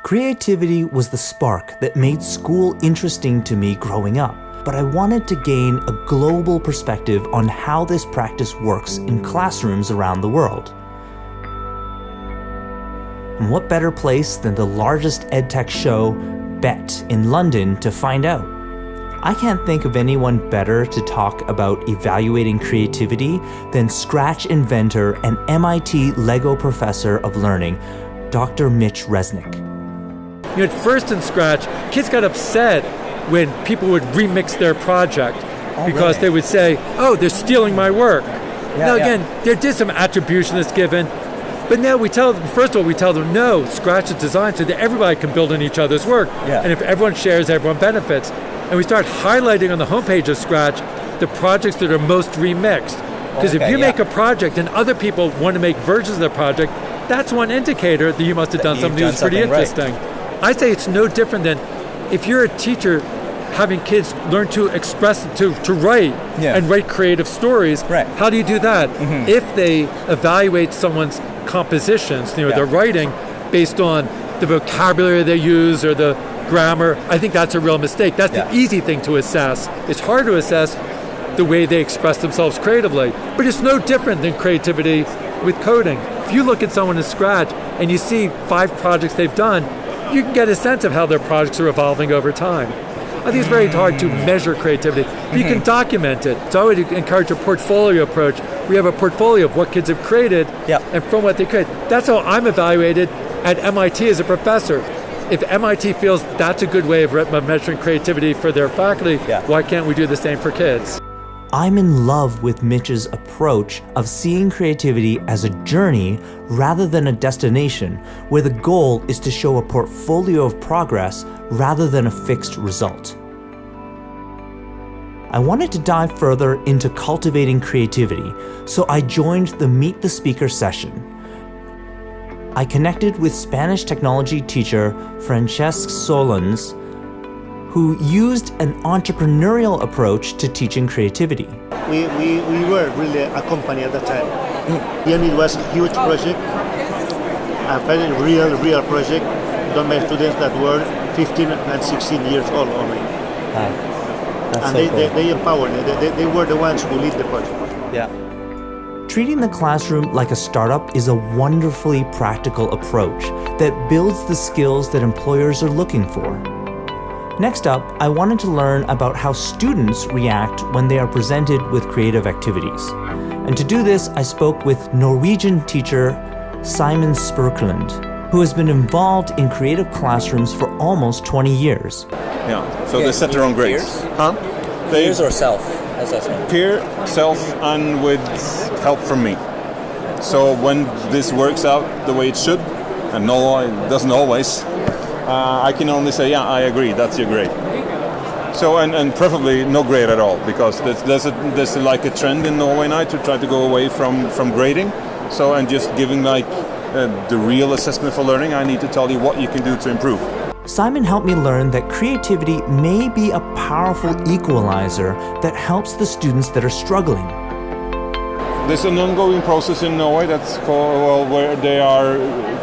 Creativity was the spark that made school interesting to me growing up, but I wanted to gain a global perspective on how this practice works in classrooms around the world. And what better place than the largest EdTech show, BETT, in London to find out? I can't think of anyone better to talk about evaluating creativity than Scratch inventor and MIT Lego professor of learning, Dr. Mitch Resnick. At first in Scratch, kids got upset when people would remix their project because they would say, oh, they're stealing my work. Now again, there is some attribution that's given, but now we tell them, first of all, we tell them, no, Scratch is designed so that everybody can build on each other's work. And if everyone shares, everyone benefits. And we start highlighting on the homepage of Scratch the projects that are most remixed. Because if you make a project and other people want to make versions of the project, that's one indicator that you must have done something that's pretty interesting. I say it's no different than if you're a teacher having kids learn to express, to write and write creative stories. How do you do that? If they evaluate someone's compositions, their writing, based on the vocabulary they use or the grammar, I think that's a real mistake. That's the easy thing to assess. It's hard to assess the way they express themselves creatively. But it's no different than creativity with coding. If you look at someone in Scratch and you see 5 projects they've done, you can get a sense of how their projects are evolving over time. I think it's very hard to measure creativity, but you can document it. So I would encourage a portfolio approach. We have a portfolio of what kids have created and from what they create. That's how I'm evaluated at MIT as a professor. If MIT feels that's a good way of measuring creativity for their faculty, why can't we do the same for kids? I'm in love with Mitch's approach of seeing creativity as a journey rather than a destination, where the goal is to show a portfolio of progress rather than a fixed result. I wanted to dive further into cultivating creativity, so I joined the Meet the Speaker session. I connected with Spanish technology teacher Francesc Solans, who used an entrepreneurial approach to teaching creativity. We were really a company at that time. And it was a huge project, a very real project done by students that were 15 and 16 years old only. And they empowered, they were the ones who lead the project. Treating the classroom like a startup is a wonderfully practical approach that builds the skills that employers are looking for. Next up, I wanted to learn about how students react when they are presented with creative activities. And to do this, I spoke with Norwegian teacher Simon Spurkland, who has been involved in creative classrooms for almost 20 years. So they set their own grades. Peers or self-assessment? Peer, self, and with help from me. So when this works out the way it should, and no, it doesn't always, I can only say, I agree, that's your grade. So, and preferably no grade at all, because there's like a trend in Norway now to try to go away from grading. So, and just giving the real assessment for learning, I need to tell you what you can do to improve. Simon helped me learn that creativity may be a powerful equalizer that helps the students that are struggling. There's an ongoing process in Norway that's called, where they are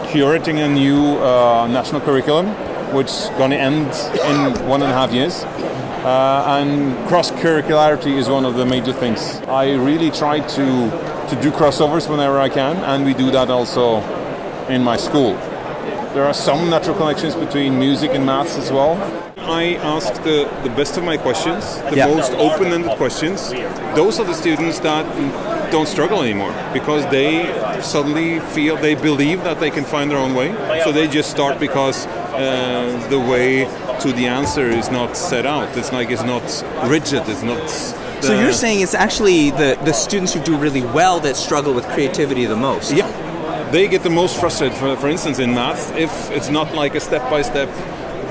curating a new national curriculum, which is going to end in 1.5 years. And cross-curricularity is one of the major things. I really try to do crossovers whenever I can, and we do that also in my school. There are some natural connections between music and maths as well. I ask the best of my questions, the most open-ended questions. Those are the students that don't struggle anymore, because they suddenly feel, they believe that they can find their own way. So they just start because the way to the answer is not set out. It's like it's not rigid. It's not. So you're saying it's actually the students who do really well that struggle with creativity the most? Yeah. They get the most frustrated, for instance, in math, if it's not like a step-by-step,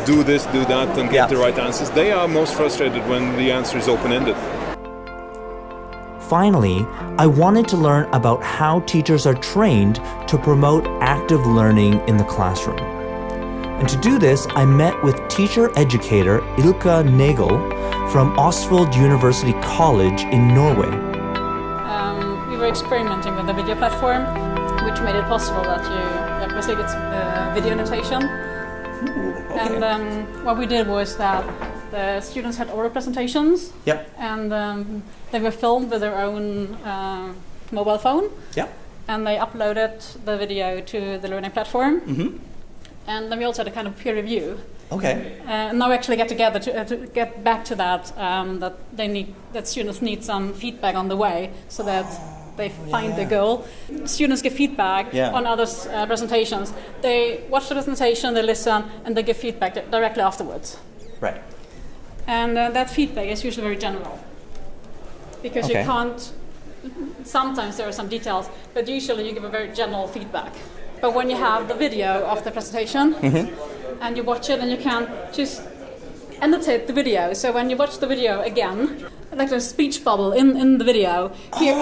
do this, do that, and get the right answers. They are most frustrated when the answer is open-ended. Finally, I wanted to learn about how teachers are trained to promote active learning in the classroom. And to do this, I met with teacher-educator Ilka Nagel from Osvold University College in Norway. We were experimenting with a video platform, which made it possible that you obviously get video notation, Okay. And what we did was that the students had oral presentations. Yep. And they were filmed with their own mobile phone. Yep. And they uploaded the video to the learning platform. Mm-hmm. And then we also had a kind of peer review. Okay. And now we actually get together to get back to that. That students need some feedback on the way, so that they find the goal. Students give feedback on others' presentations. They watch the presentation, they listen, and they give feedback directly afterwards. Right. And that feedback is usually very general, because you can't. Sometimes there are some details, but usually you give a very general feedback. But when you have the video of the presentation and you watch it, and you can just annotate the video. So when you watch the video again, like a speech bubble in the video, here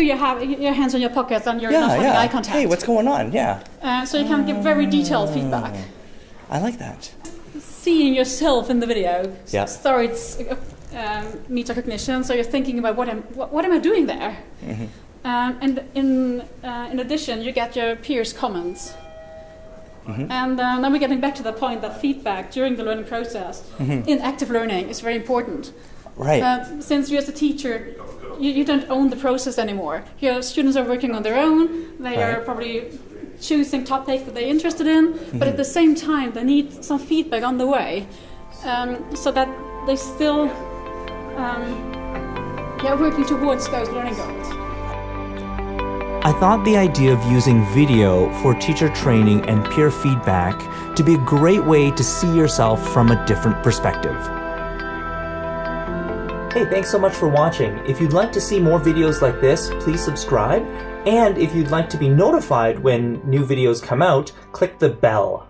you have your hands on your pockets and you're not having eye contact. Hey, what's going on? Yeah. So you can give very detailed feedback. I like that. Seeing yourself in the video starts metacognition. So you're thinking about what am I doing there? Mm-hmm. And in addition, you get your peers' comments. Mm-hmm. And now we're getting back to the point that feedback during the learning process in active learning is very important. Right. Since you as a teacher, you don't own the process anymore. Your students are working on their own. They are probably choosing topics that they're interested in, but at the same time, they need some feedback on the way, so that they still working towards those learning goals. I thought the idea of using video for teacher training and peer feedback to be a great way to see yourself from a different perspective. Hey, thanks so much for watching. If you'd like to see more videos like this, please subscribe. And if you'd like to be notified when new videos come out, click the bell.